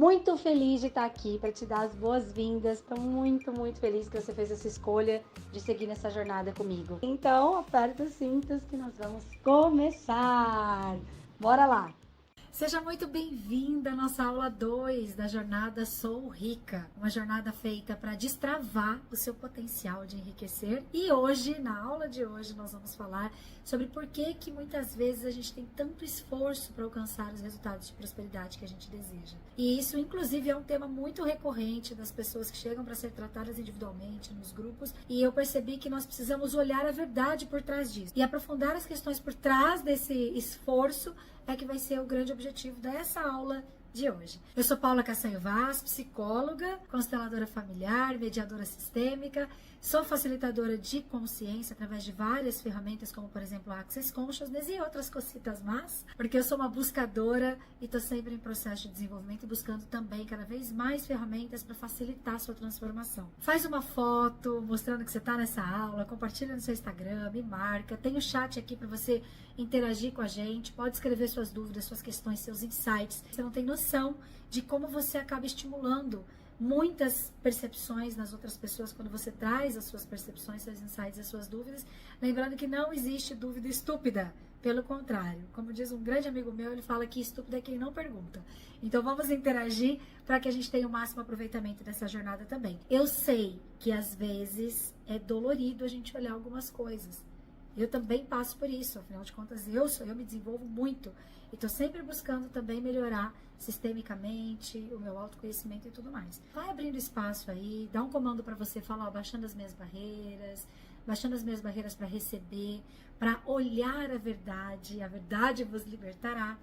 muito feliz de estar aqui para te dar as boas-vindas. Estou muito feliz que você fez essa escolha de seguir nessa jornada comigo. Então, aperta os cintos que nós vamos começar. Bora lá! Seja muito bem-vinda à nossa aula 2 da jornada Sou Rica, uma jornada feita para destravar o seu potencial de enriquecer. E hoje, na aula de hoje, nós vamos falar sobre por que muitas vezes a gente tem tanto esforço para alcançar os resultados de prosperidade que a gente deseja. E isso, inclusive, é um tema muito recorrente das pessoas que chegam para ser tratadas individualmente, nos grupos, e eu percebi que nós precisamos olhar a verdade por trás disso e aprofundar as questões por trás desse esforço é que vai ser o grande objetivo dessa aula de hoje. Eu sou Paula Castanho Vaz, psicóloga, consteladora familiar, mediadora sistêmica, sou facilitadora de consciência através de várias ferramentas, como por exemplo a Access Consciousness e outras cositas más, porque eu sou uma buscadora e estou sempre em processo de desenvolvimento e buscando também cada vez mais ferramentas para facilitar a sua transformação. Faz uma foto mostrando que você está nessa aula, compartilha no seu Instagram, me marca, tem o chat aqui para você interagir com a gente, pode escrever suas dúvidas, suas questões, seus insights. Você não tem noção de como você acaba estimulando muitas percepções nas outras pessoas quando você traz as suas percepções, seus insights, as suas dúvidas. Lembrando que não existe dúvida estúpida, pelo contrário. Como diz um grande amigo meu, ele fala que estúpido é quem não pergunta. Então vamos interagir para que a gente tenha o máximo aproveitamento dessa jornada também. Eu sei que às vezes é dolorido a gente olhar algumas coisas. Eu também passo por isso, afinal de contas eu me desenvolvo muito e estou sempre buscando também melhorar sistemicamente, o meu autoconhecimento e tudo mais. Vai abrindo espaço aí, dá um comando para você falar, ó, baixando as minhas barreiras para receber, para olhar a verdade vos libertará.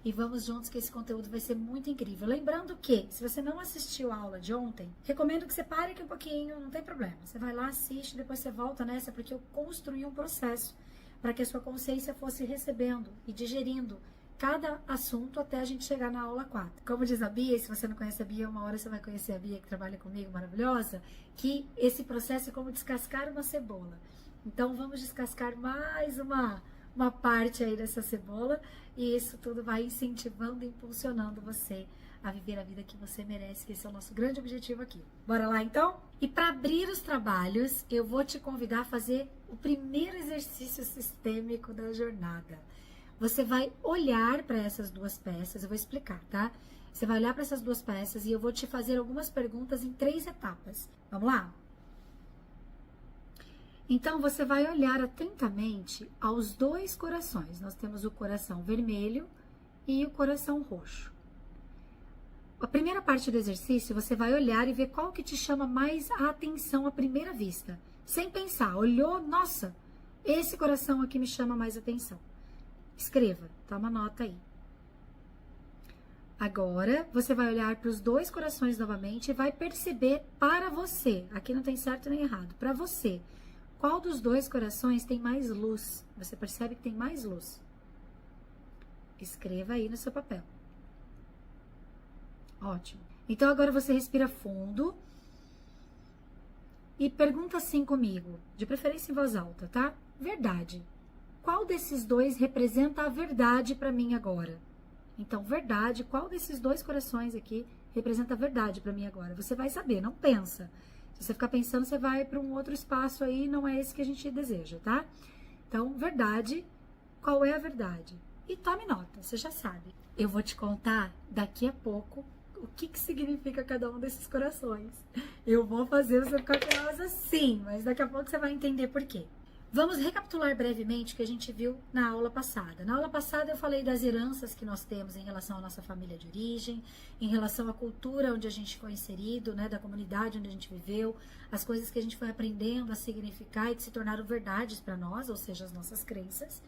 E vamos juntos que esse conteúdo vai ser muito incrível. Lembrando que, se você não assistiu a aula de ontem, recomendo que você pare aqui um pouquinho, não tem problema. Você vai lá, assiste, depois você volta nessa, porque eu construí um processo para que a sua consciência fosse recebendo e digerindo cada assunto até a gente chegar na aula 4. Como diz a Bia, e se você não conhece a Bia, uma hora você vai conhecer a Bia que trabalha comigo, maravilhosa, que esse processo é como descascar uma cebola. Então vamos descascar mais uma parte aí dessa cebola e isso tudo vai incentivando e impulsionando você a viver a vida que você merece, que esse é o nosso grande objetivo aqui. Bora lá então? E para abrir os trabalhos, eu vou te convidar a fazer o primeiro exercício sistêmico da jornada. Você vai olhar para essas duas peças, eu vou explicar, tá? Você vai olhar para essas duas peças e eu vou te fazer algumas perguntas em 3 etapas. Vamos lá? Então, você vai olhar atentamente aos 2 corações. Nós temos o coração vermelho e o coração roxo. A primeira parte do exercício, você vai olhar e ver qual que te chama mais a atenção à primeira vista. Sem pensar, olhou, nossa, esse coração aqui me chama mais atenção. Escreva, toma nota aí. Agora, você vai olhar para os 2 corações novamente e vai perceber para você, aqui não tem certo nem errado, para você, qual dos 2 corações tem mais luz? Você percebe que tem mais luz? Escreva aí no seu papel. Ótimo. Então, agora você respira fundo e pergunta assim comigo, de preferência em voz alta, tá? Verdade. Qual desses 2 representa a verdade para mim agora? Então, verdade, qual desses 2 corações aqui representa a verdade para mim agora? Você vai saber, não pensa. Se você ficar pensando, você vai para um outro espaço aí, não é esse que a gente deseja, tá? Então, verdade, qual é a verdade? E tome nota, você já sabe. Eu vou te contar daqui a pouco o que significa cada um desses corações. Eu vou fazer você ficar curiosa sim, mas daqui a pouco você vai entender por quê. Vamos recapitular brevemente o que a gente viu na aula passada. Na aula passada eu falei das heranças que nós temos em relação à nossa família de origem, em relação à cultura onde a gente foi inserido, né, da comunidade onde a gente viveu, as coisas que a gente foi aprendendo a significar e que se tornaram verdades para nós, ou seja, as nossas crenças,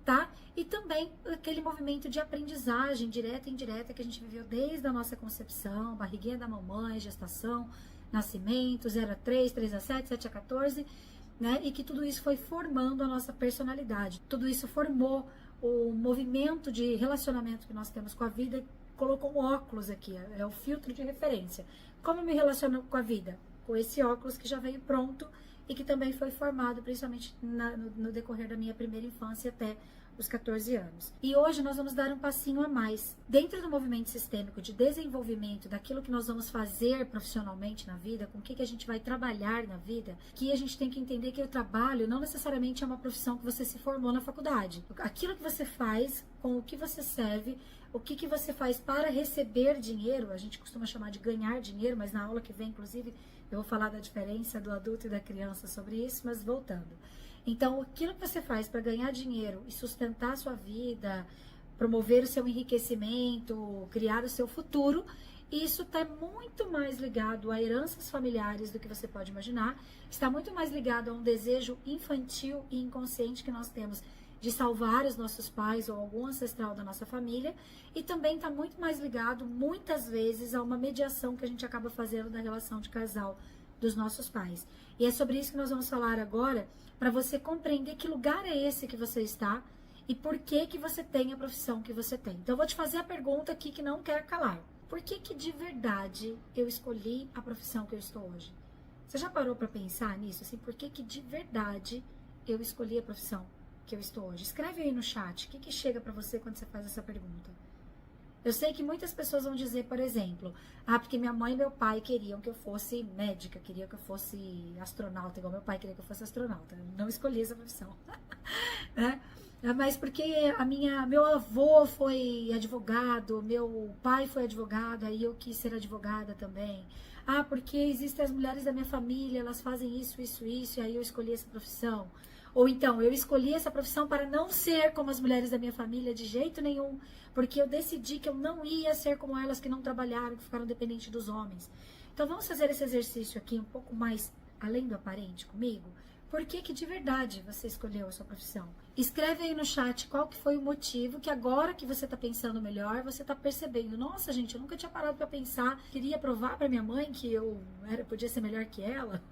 tá? E também aquele movimento de aprendizagem direta e indireta que a gente viveu desde a nossa concepção, barriguinha da mamãe, gestação, nascimento, 0 a 3, 3 a 7, 7 a 14... né? E que tudo isso foi formando a nossa personalidade. Tudo isso formou o movimento de relacionamento que nós temos com a vida, colocou um óculos aqui, é o filtro de referência. Como eu me relaciono com a vida? Com esse óculos que já veio pronto e que também foi formado, principalmente no decorrer da minha primeira infância até os 14 anos. E hoje nós vamos dar um passinho a mais. Dentro do movimento sistêmico de desenvolvimento daquilo que nós vamos fazer profissionalmente na vida, com o que a gente vai trabalhar na vida, que a gente tem que entender que o trabalho não necessariamente é uma profissão que você se formou na faculdade. Aquilo que você faz, com o que você serve, o que você faz para receber dinheiro, a gente costuma chamar de ganhar dinheiro, mas na aula que vem, inclusive, eu vou falar da diferença do adulto e da criança sobre isso, mas voltando. Então, aquilo que você faz para ganhar dinheiro e sustentar a sua vida, promover o seu enriquecimento, criar o seu futuro, isso está muito mais ligado a heranças familiares do que você pode imaginar, está muito mais ligado a um desejo infantil e inconsciente que nós temos de salvar os nossos pais ou algum ancestral da nossa família, e também está muito mais ligado, muitas vezes, a uma mediação que a gente acaba fazendo da relação de casal dos nossos pais. E é sobre isso que nós vamos falar agora, para você compreender que lugar é esse que você está e por que você tem a profissão que você tem. Então, eu vou te fazer a pergunta aqui que não quer calar. Por que de verdade eu escolhi a profissão que eu estou hoje? Você já parou para pensar nisso? Assim, por que de verdade eu escolhi a profissão que eu estou hoje? Escreve aí no chat, o que chega para você quando você faz essa pergunta? Eu sei que muitas pessoas vão dizer, por exemplo, porque minha mãe e meu pai queriam que eu fosse médica, queriam que eu fosse astronauta, igual meu pai queria que eu fosse astronauta. Eu não escolhi essa profissão. Né? Mas porque meu avô foi advogado, meu pai foi advogado, aí eu quis ser advogada também. Porque existem as mulheres da minha família, elas fazem isso, e aí eu escolhi essa profissão. Ou então, eu escolhi essa profissão para não ser como as mulheres da minha família de jeito nenhum, porque eu decidi que eu não ia ser como elas que não trabalharam, que ficaram dependentes dos homens. Então, vamos fazer esse exercício aqui um pouco mais além do aparente comigo? Por que de verdade você escolheu a sua profissão? Escreve aí no chat qual que foi o motivo que agora que você está pensando melhor, você está percebendo. Nossa, gente, eu nunca tinha parado para pensar. Queria provar para minha mãe que eu podia ser melhor que ela.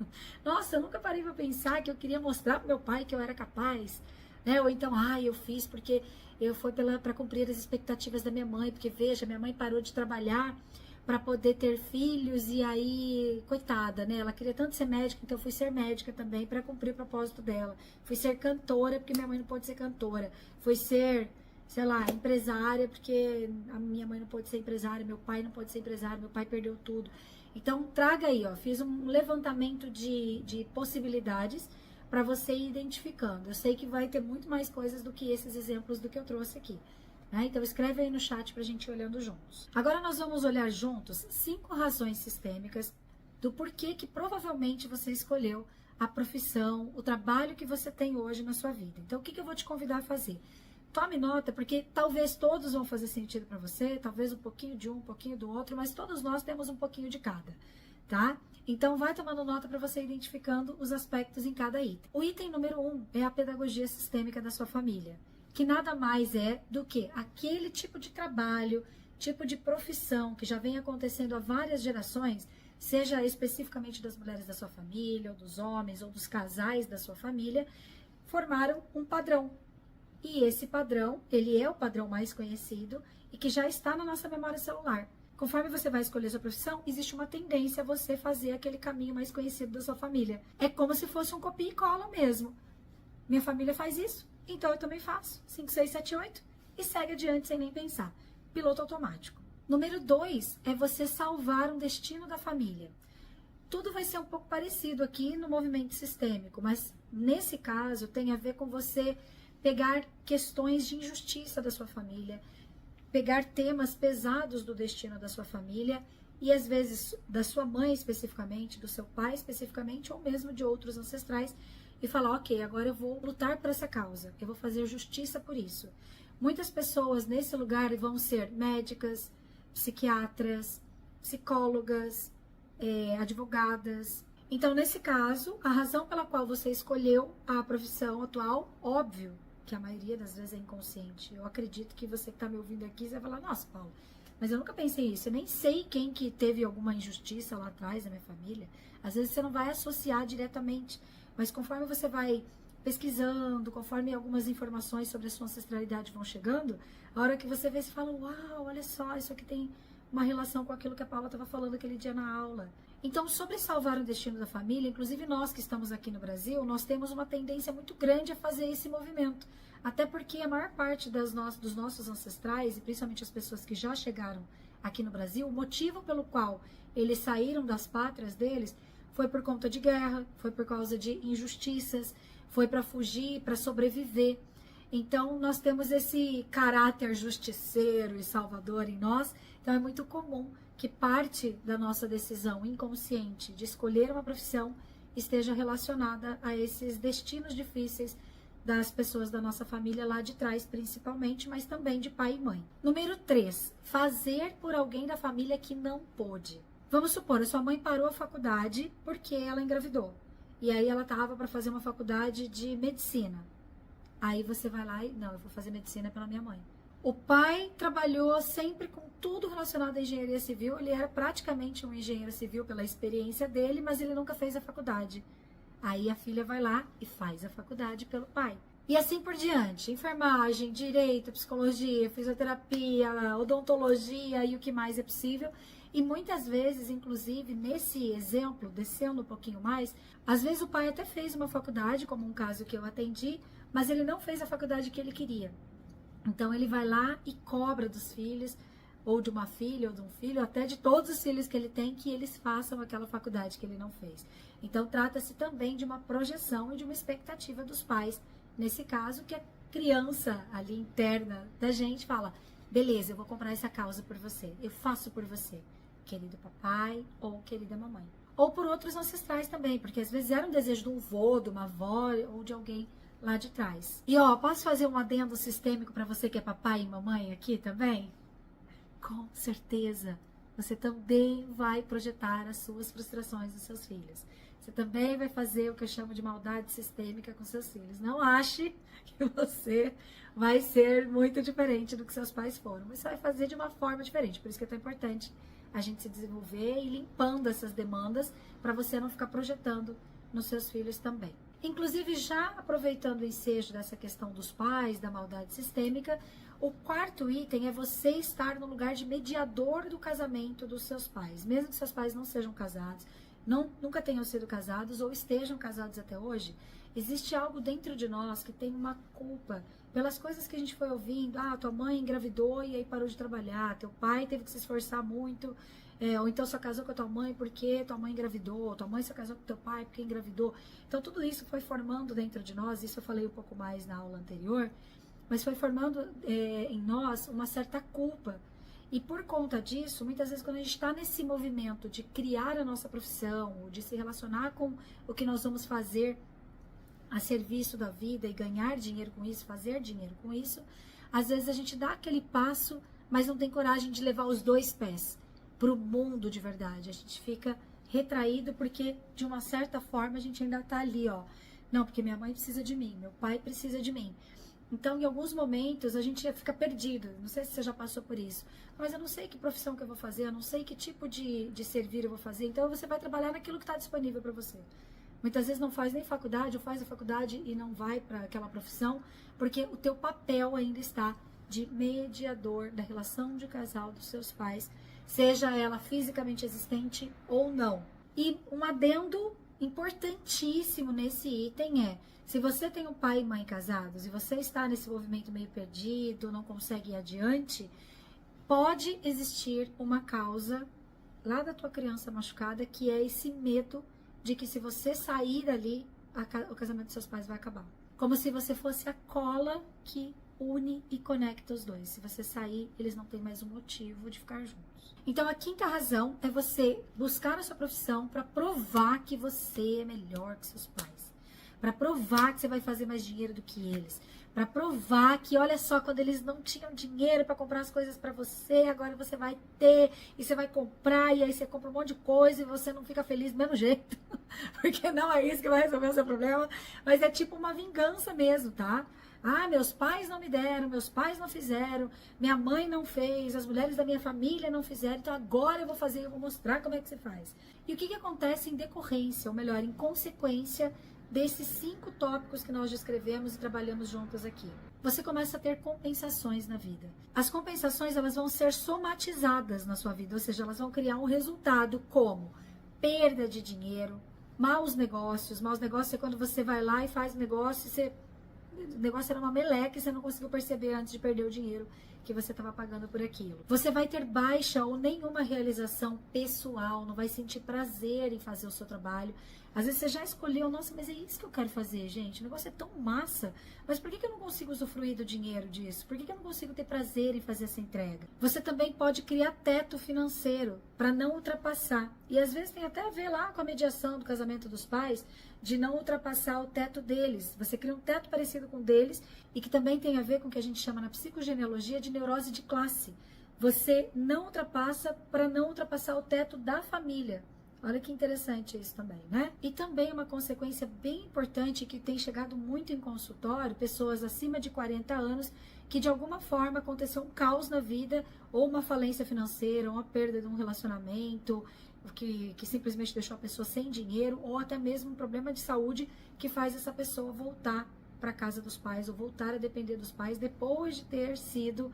Nossa, eu nunca parei para pensar que eu queria mostrar para meu pai que eu era capaz. Né? Ou então, eu fiz porque eu fui para cumprir as expectativas da minha mãe. Porque, veja, minha mãe parou de trabalhar para poder ter filhos, e aí, coitada, né? Ela queria tanto ser médica, então eu fui ser médica também para cumprir o propósito dela. Fui ser cantora, porque minha mãe não pôde ser cantora. Fui ser, sei lá, empresária, porque a minha mãe não pôde ser empresária, meu pai não pôde ser empresário, meu pai perdeu tudo. Então, traga aí, fiz um levantamento de possibilidades para você ir identificando. Eu sei que vai ter muito mais coisas do que esses exemplos do que eu trouxe aqui. Então, escreve aí no chat pra gente ir olhando juntos. Agora, nós vamos olhar juntos 5 razões sistêmicas do porquê que provavelmente você escolheu a profissão, o trabalho que você tem hoje na sua vida. Então, o que eu vou te convidar a fazer? Tome nota, porque talvez todos vão fazer sentido para você, talvez um pouquinho de um pouquinho do outro, mas todos nós temos um pouquinho de cada, tá? Então, vai tomando nota para você identificando os aspectos em cada item. O item número 1 é a pedagogia sistêmica da sua família, que nada mais é do que aquele tipo de trabalho, tipo de profissão que já vem acontecendo há várias gerações, seja especificamente das mulheres da sua família, ou dos homens, ou dos casais da sua família, formaram um padrão. E esse padrão, ele é o padrão mais conhecido e que já está na nossa memória celular. Conforme você vai escolher sua profissão, existe uma tendência a você fazer aquele caminho mais conhecido da sua família. É como se fosse um copia e cola mesmo. Minha família faz isso, então eu também faço. 5, 6, 7, 8 e segue adiante sem nem pensar. Piloto automático. Número 2 é você salvar um destino da família. Tudo vai ser um pouco parecido aqui no movimento sistêmico, mas nesse caso tem a ver com você pegar questões de injustiça da sua família, pegar temas pesados do destino da sua família e às vezes da sua mãe especificamente, do seu pai especificamente, ou mesmo de outros ancestrais, e falar, ok, agora eu vou lutar por essa causa, eu vou fazer justiça por isso. Muitas pessoas nesse lugar vão ser médicas, psiquiatras, psicólogas, advogadas. Então, nesse caso, a razão pela qual você escolheu a profissão atual, óbvio que a maioria das vezes é inconsciente. Eu acredito que você que está me ouvindo aqui, você vai falar, nossa, Paulo, mas eu nunca pensei isso, eu nem sei quem que teve alguma injustiça lá atrás da minha família. Às vezes você não vai associar diretamente, mas conforme você vai pesquisando, conforme algumas informações sobre a sua ancestralidade vão chegando, a hora que você vê, você fala, uau, olha só, isso aqui tem uma relação com aquilo que a Paula estava falando aquele dia na aula. Então, sobre salvar o destino da família, inclusive nós que estamos aqui no Brasil, nós temos uma tendência muito grande a fazer esse movimento. Até porque a maior parte dos nossos ancestrais, e principalmente as pessoas que já chegaram aqui no Brasil, o motivo pelo qual eles saíram das pátrias deles foi por conta de guerra, foi por causa de injustiças, foi para fugir, para sobreviver. Então, nós temos esse caráter justiceiro e salvador em nós. Então, é muito comum que parte da nossa decisão inconsciente de escolher uma profissão esteja relacionada a esses destinos difíceis das pessoas da nossa família lá de trás, principalmente, mas também de pai e mãe. Número 3, fazer por alguém da família que não pôde. Vamos supor, a sua mãe parou a faculdade porque ela engravidou. E aí ela estava para fazer uma faculdade de medicina. Aí você vai lá e, não, eu vou fazer medicina pela minha mãe. O pai trabalhou sempre com tudo relacionado à engenharia civil. Ele era praticamente um engenheiro civil pela experiência dele, mas ele nunca fez a faculdade. Aí a filha vai lá e faz a faculdade pelo pai. E assim por diante. Enfermagem, direito, psicologia, fisioterapia, odontologia e o que mais é possível. E muitas vezes, inclusive, nesse exemplo, descendo um pouquinho mais, às vezes o pai até fez uma faculdade, como um caso que eu atendi, mas ele não fez a faculdade que ele queria. Então ele vai lá e cobra dos filhos, ou de uma filha, ou de um filho, até de todos os filhos que ele tem, que eles façam aquela faculdade que ele não fez. Então trata-se também de uma projeção e de uma expectativa dos pais, nesse caso, que a criança ali interna da gente fala, beleza, eu vou comprar essa causa por você, eu faço por você, querido papai ou querida mamãe. Ou por outros ancestrais também, porque às vezes era um desejo de um vô, de uma avó ou de alguém lá de trás. E ó, posso fazer um adendo sistêmico para você que é papai e mamãe aqui também? Com certeza, você também vai projetar as suas frustrações dos seus filhos. Você também vai fazer o que eu chamo de maldade sistêmica com seus filhos. Não ache que você vai ser muito diferente do que seus pais foram, mas você vai fazer de uma forma diferente. Por isso que é tão importante a gente se desenvolver e limpando essas demandas para você não ficar projetando nos seus filhos também. Inclusive, já aproveitando o ensejo dessa questão dos pais, da maldade sistêmica, o quarto item é você estar no lugar de mediador do casamento dos seus pais. Mesmo que seus pais não sejam casados, nunca tenham sido casados ou estejam casados até hoje, existe algo dentro de nós que tem uma culpa pelas coisas que a gente foi ouvindo. Ah, tua mãe engravidou e aí parou de trabalhar, teu pai teve que se esforçar muito, ou então só casou com a tua mãe porque tua mãe engravidou, tua mãe só casou com teu pai porque engravidou. Então tudo isso foi formando dentro de nós, isso eu falei um pouco mais na aula anterior, mas foi formando em nós uma certa culpa. E por conta disso, muitas vezes quando a gente está nesse movimento de criar a nossa profissão, ou de se relacionar com o que nós vamos fazer a serviço da vida e ganhar dinheiro com isso, fazer dinheiro com isso, às vezes a gente dá aquele passo, mas não tem coragem de levar os dois pés para o mundo de verdade. A gente fica retraído porque, de uma certa forma, a gente ainda está ali, ó. Não, porque minha mãe precisa de mim, meu pai precisa de mim. Então, em alguns momentos, a gente fica perdido. Não sei se você já passou por isso. Mas eu não sei que profissão que eu vou fazer, eu não sei que tipo de servir eu vou fazer. Então, você vai trabalhar naquilo que está disponível para você. Muitas vezes não faz nem faculdade, ou faz a faculdade e não vai para aquela profissão, porque o teu papel ainda está de mediador da relação de casal dos seus pais, seja ela fisicamente existente ou não. E um adendo importantíssimo nesse item é, se você tem um pai e mãe casados e você está nesse movimento meio perdido, não consegue ir adiante, pode existir uma causa lá da tua criança machucada, que é esse medo de que se você sair dali, o casamento dos seus pais vai acabar. Como se você fosse a cola que une e conecta os dois. Se você sair, eles não têm mais um motivo de ficar juntos. Então, a quinta razão é você buscar a sua profissão para provar que você é melhor que seus pais. Para provar que você vai fazer mais dinheiro do que eles. Para provar que, olha só, quando eles não tinham dinheiro para comprar as coisas para você, agora você vai ter, e você vai comprar, e aí você compra um monte de coisa e você não fica feliz do mesmo jeito. Porque não é isso que vai resolver o seu problema, mas é tipo uma vingança mesmo, tá? Ah, meus pais não me deram, meus pais não fizeram, minha mãe não fez, as mulheres da minha família não fizeram, então agora eu vou fazer, eu vou mostrar como é que você faz. E o que acontece em decorrência, ou melhor, em consequência desses 5 tópicos que nós descrevemos e trabalhamos juntos aqui. Você começa a ter compensações na vida. As compensações, elas vão ser somatizadas na sua vida, ou seja, elas vão criar um resultado como perda de dinheiro, maus negócios. Maus negócios é quando você vai lá e faz negócio e o negócio era uma meleca e você não conseguiu perceber antes de perder o dinheiro que você estava pagando por aquilo. Você vai ter baixa ou nenhuma realização pessoal, não vai sentir prazer em fazer o seu trabalho. Às vezes você já escolheu, nossa, mas é isso que eu quero fazer, gente. O negócio é tão massa, mas por que eu não consigo usufruir do dinheiro disso? Por que eu não consigo ter prazer em fazer essa entrega? Você também pode criar teto financeiro para não ultrapassar. E às vezes tem até a ver lá com a mediação do casamento dos pais, de não ultrapassar o teto deles. Você cria um teto parecido com o deles e que também tem a ver com o que a gente chama na psicogenealogia de neurose de classe. Você não ultrapassa para não ultrapassar o teto da família. Olha que interessante isso também, né? E também uma consequência bem importante que tem chegado muito em consultório, pessoas acima de 40 anos, que de alguma forma aconteceu um caos na vida, ou uma falência financeira, ou uma perda de um relacionamento, que simplesmente deixou a pessoa sem dinheiro, ou até mesmo um problema de saúde que faz essa pessoa voltar para a casa dos pais, ou voltar a depender dos pais depois de ter sido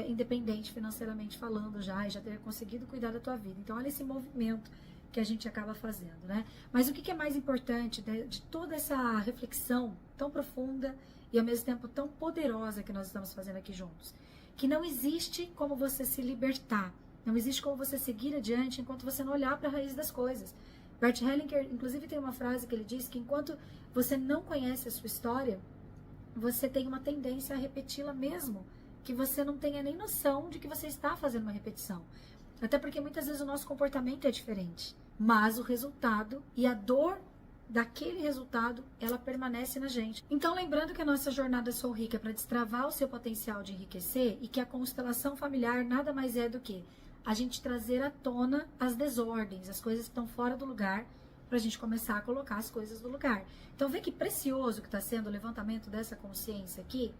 independente financeiramente falando já, e já ter conseguido cuidar da tua vida. Então olha esse movimento que a gente acaba fazendo, né? Mas o que é mais importante de toda essa reflexão tão profunda e ao mesmo tempo tão poderosa que nós estamos fazendo aqui juntos? Que não existe como você se libertar, não existe como você seguir adiante enquanto você não olhar para a raiz das coisas. Bert Hellinger, inclusive, tem uma frase que ele diz que enquanto você não conhece a sua história, você tem uma tendência a repeti-la mesmo, que você não tenha nem noção de que você está fazendo uma repetição. Até porque muitas vezes o nosso comportamento é diferente, mas o resultado e a dor daquele resultado, ela permanece na gente. Então, lembrando que a nossa jornada Sou Rica é para destravar o seu potencial de enriquecer e que a constelação familiar nada mais é do que a gente trazer à tona as desordens, as coisas que estão fora do lugar, para a gente começar a colocar as coisas no lugar. Então, vê que precioso que está sendo o levantamento dessa consciência aqui.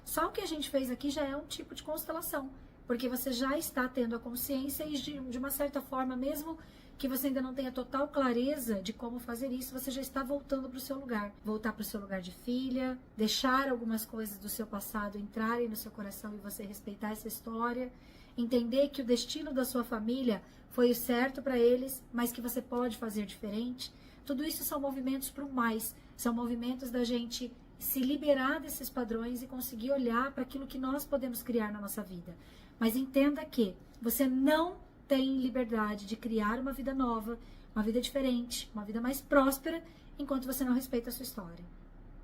Só o que a gente fez aqui já é um tipo de constelação, porque você já está tendo a consciência e de uma certa forma, mesmo que você ainda não tenha total clareza de como fazer isso, você já está voltando para o seu lugar. Voltar para o seu lugar de filha, deixar algumas coisas do seu passado entrarem no seu coração e você respeitar essa história, entender que o destino da sua família foi o certo para eles, mas que você pode fazer diferente. Tudo isso são movimentos para o mais, são movimentos da gente se liberar desses padrões e conseguir olhar para aquilo que nós podemos criar na nossa vida. Mas entenda que você não tem liberdade de criar uma vida nova, uma vida diferente, uma vida mais próspera, enquanto você não respeita a sua história.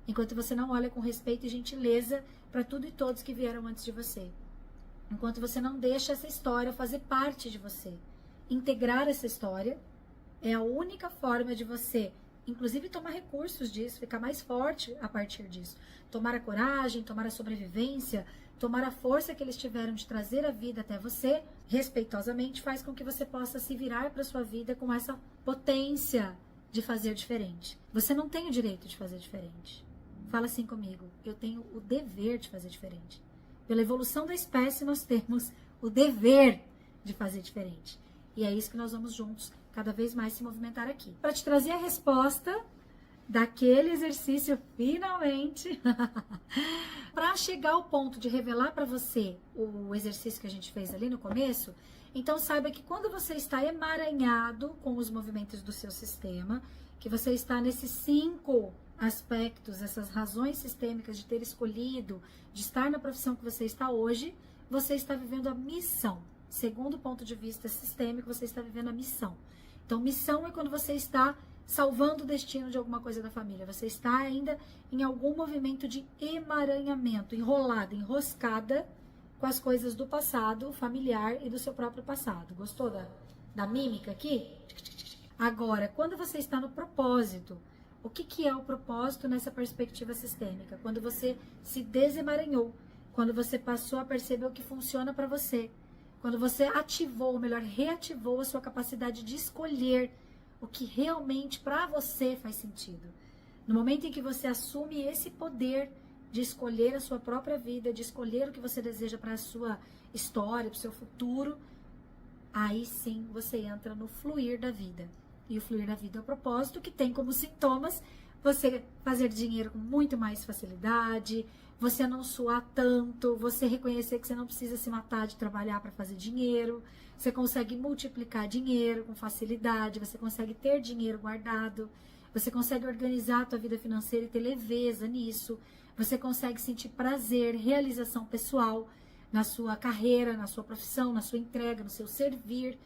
Enquanto você não olha com respeito e gentileza para tudo e todos que vieram antes de você. Enquanto você não deixa essa história fazer parte de você. Integrar essa história é a única forma de você, inclusive, tomar recursos disso, ficar mais forte a partir disso. Tomar a coragem, tomar a sobrevivência, tomar a força que eles tiveram de trazer a vida até você, respeitosamente, faz com que você possa se virar para sua vida com essa potência de fazer diferente. Você não tem o direito de fazer diferente. Fala assim comigo, eu tenho o dever de fazer diferente. Pela evolução da espécie, nós temos o dever de fazer diferente. E é isso que nós vamos juntos, cada vez mais se movimentar aqui. Para te trazer a resposta daquele exercício, finalmente, para chegar ao ponto de revelar para você o exercício que a gente fez ali no começo, então saiba que quando você está emaranhado com os movimentos do seu sistema, que você está nesses 5 aspectos, essas razões sistêmicas de ter escolhido, de estar na profissão que você está hoje, você está vivendo a missão. Segundo o ponto de vista sistêmico, você está vivendo a missão. Então, missão é quando você está salvando o destino de alguma coisa da família. Você está ainda em algum movimento de emaranhamento, enrolada, enroscada com as coisas do passado familiar e do seu próprio passado. Gostou da mímica aqui? Agora, quando você está no propósito, o que é o propósito nessa perspectiva sistêmica? Quando você se desemaranhou, quando você passou a perceber o que funciona para você, quando você ativou, ou melhor, reativou a sua capacidade de escolher o que realmente para você faz sentido. No momento em que você assume esse poder de escolher a sua própria vida, de escolher o que você deseja para a sua história, para o seu futuro, aí sim você entra no fluir da vida. E o fluir da vida é o propósito que tem como sintomas você fazer dinheiro com muito mais facilidade, você não suar tanto, você reconhecer que você não precisa se matar de trabalhar para fazer dinheiro, você consegue multiplicar dinheiro com facilidade, você consegue ter dinheiro guardado, você consegue organizar a tua vida financeira e ter leveza nisso, você consegue sentir prazer, realização pessoal na sua carreira, na sua profissão, na sua entrega, no seu servir.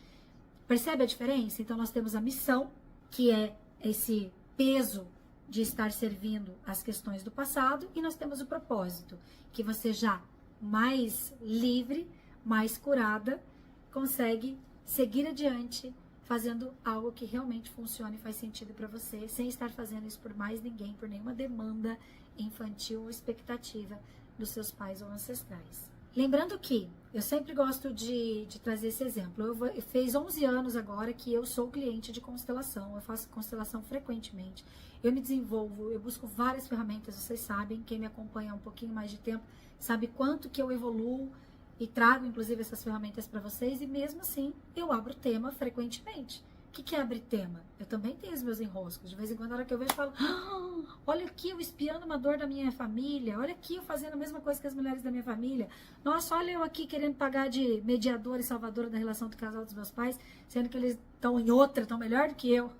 Percebe a diferença? Então nós temos a missão, que é esse peso de estar servindo as questões do passado, e nós temos o propósito, que você já mais livre, mais curada, consegue seguir adiante fazendo algo que realmente funcione e faz sentido para você, sem estar fazendo isso por mais ninguém, por nenhuma demanda infantil ou expectativa dos seus pais ou ancestrais. Lembrando que eu sempre gosto de trazer esse exemplo. Eu fez 11 anos agora que eu sou cliente de constelação, eu faço constelação frequentemente, eu me desenvolvo, eu busco várias ferramentas, vocês sabem, quem me acompanha há um pouquinho mais de tempo, sabe quanto que eu evoluo e trago inclusive essas ferramentas para vocês, e mesmo assim eu abro tema frequentemente. O que é abrir tema? Eu também tenho os meus enroscos. De vez em quando, na hora que eu vejo, eu falo, olha aqui eu espiando uma dor da minha família, olha aqui eu fazendo a mesma coisa que as mulheres da minha família. Nossa, olha eu aqui querendo pagar de mediadora e salvadora da relação do casal dos meus pais, sendo que eles estão em outra, estão melhor do que eu.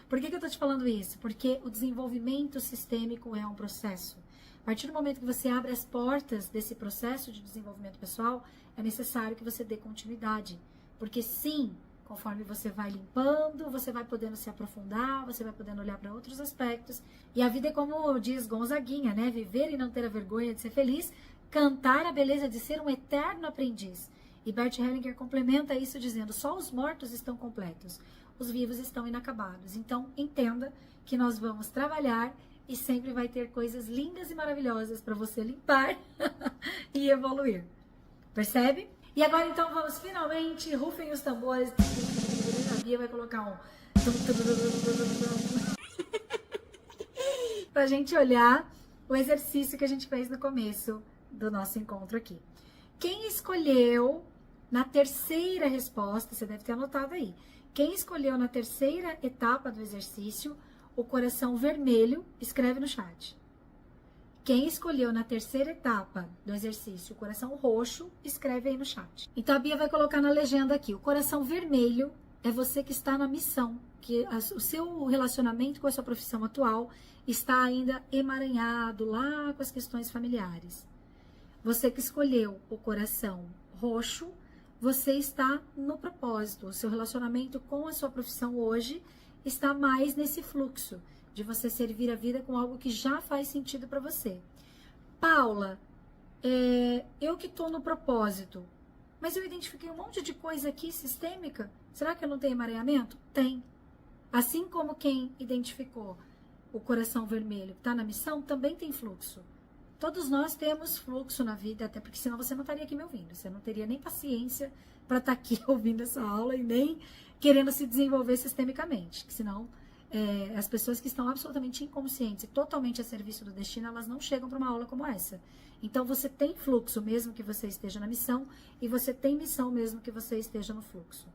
Por que eu tô te falando isso? Porque o desenvolvimento sistêmico é um processo. A partir do momento que você abre as portas desse processo de desenvolvimento pessoal, é necessário que você dê continuidade. Porque sim, conforme você vai limpando, você vai podendo se aprofundar, você vai podendo olhar para outros aspectos. E a vida é como diz Gonzaguinha, né? Viver e não ter a vergonha de ser feliz, cantar a beleza de ser um eterno aprendiz. E Bert Hellinger complementa isso dizendo, só os mortos estão completos, os vivos estão inacabados. Então, entenda que nós vamos trabalhar e sempre vai ter coisas lindas e maravilhosas para você limpar e evoluir. Percebe? E agora então vamos finalmente, rufem os tambores. A Bia vai colocar um pra gente olhar o exercício que a gente fez no começo do nosso encontro aqui. Quem escolheu na terceira resposta, você deve ter anotado aí, quem escolheu na terceira etapa do exercício o coração vermelho, escreve no chat. Quem escolheu na terceira etapa do exercício o coração roxo, escreve aí no chat. Então a Bia vai colocar na legenda aqui, o coração vermelho é você que está na missão, que o seu relacionamento com a sua profissão atual está ainda emaranhado lá com as questões familiares. Você que escolheu o coração roxo, você está no propósito, o seu relacionamento com a sua profissão hoje está mais nesse fluxo de você servir a vida com algo que já faz sentido para você. Paula, eu que estou no propósito, mas eu identifiquei um monte de coisa aqui sistêmica, será que eu não tenho emaranhamento? Tem. Assim como quem identificou o coração vermelho que está na missão, também tem fluxo. Todos nós temos fluxo na vida, até porque senão você não estaria aqui me ouvindo, você não teria nem paciência para estar aqui ouvindo essa aula e nem querendo se desenvolver sistemicamente, que senão as pessoas que estão absolutamente inconscientes e totalmente a serviço do destino, elas não chegam para uma aula como essa. Então você tem fluxo mesmo que você esteja na missão, e você tem missão mesmo que você esteja no fluxo,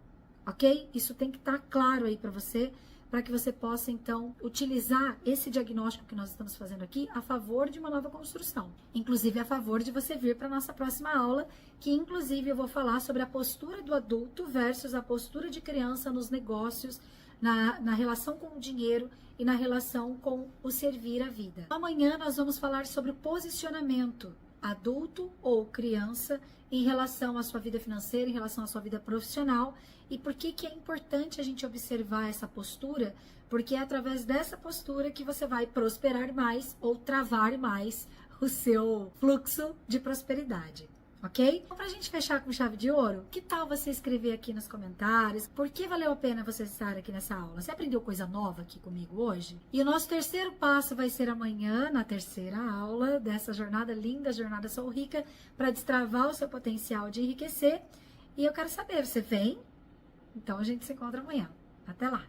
ok? Isso tem que estar claro aí para que você possa então utilizar esse diagnóstico que nós estamos fazendo aqui a favor de uma nova construção, inclusive a favor de você vir para a nossa próxima aula, que inclusive eu vou falar sobre a postura do adulto versus a postura de criança nos negócios, na relação com o dinheiro e na relação com o servir a vida. Amanhã nós vamos falar sobre o posicionamento adulto ou criança em relação à sua vida financeira, em relação à sua vida profissional, e por que é importante a gente observar essa postura, porque é através dessa postura que você vai prosperar mais ou travar mais o seu fluxo de prosperidade. Ok? Então, pra gente fechar com chave de ouro, que tal você escrever aqui nos comentários por que valeu a pena você estar aqui nessa aula? Você aprendeu coisa nova aqui comigo hoje? E o nosso terceiro passo vai ser amanhã, na terceira aula dessa jornada linda, Jornada Sou Rica, para destravar o seu potencial de enriquecer. E eu quero saber, você vem? Então a gente se encontra amanhã. Até lá!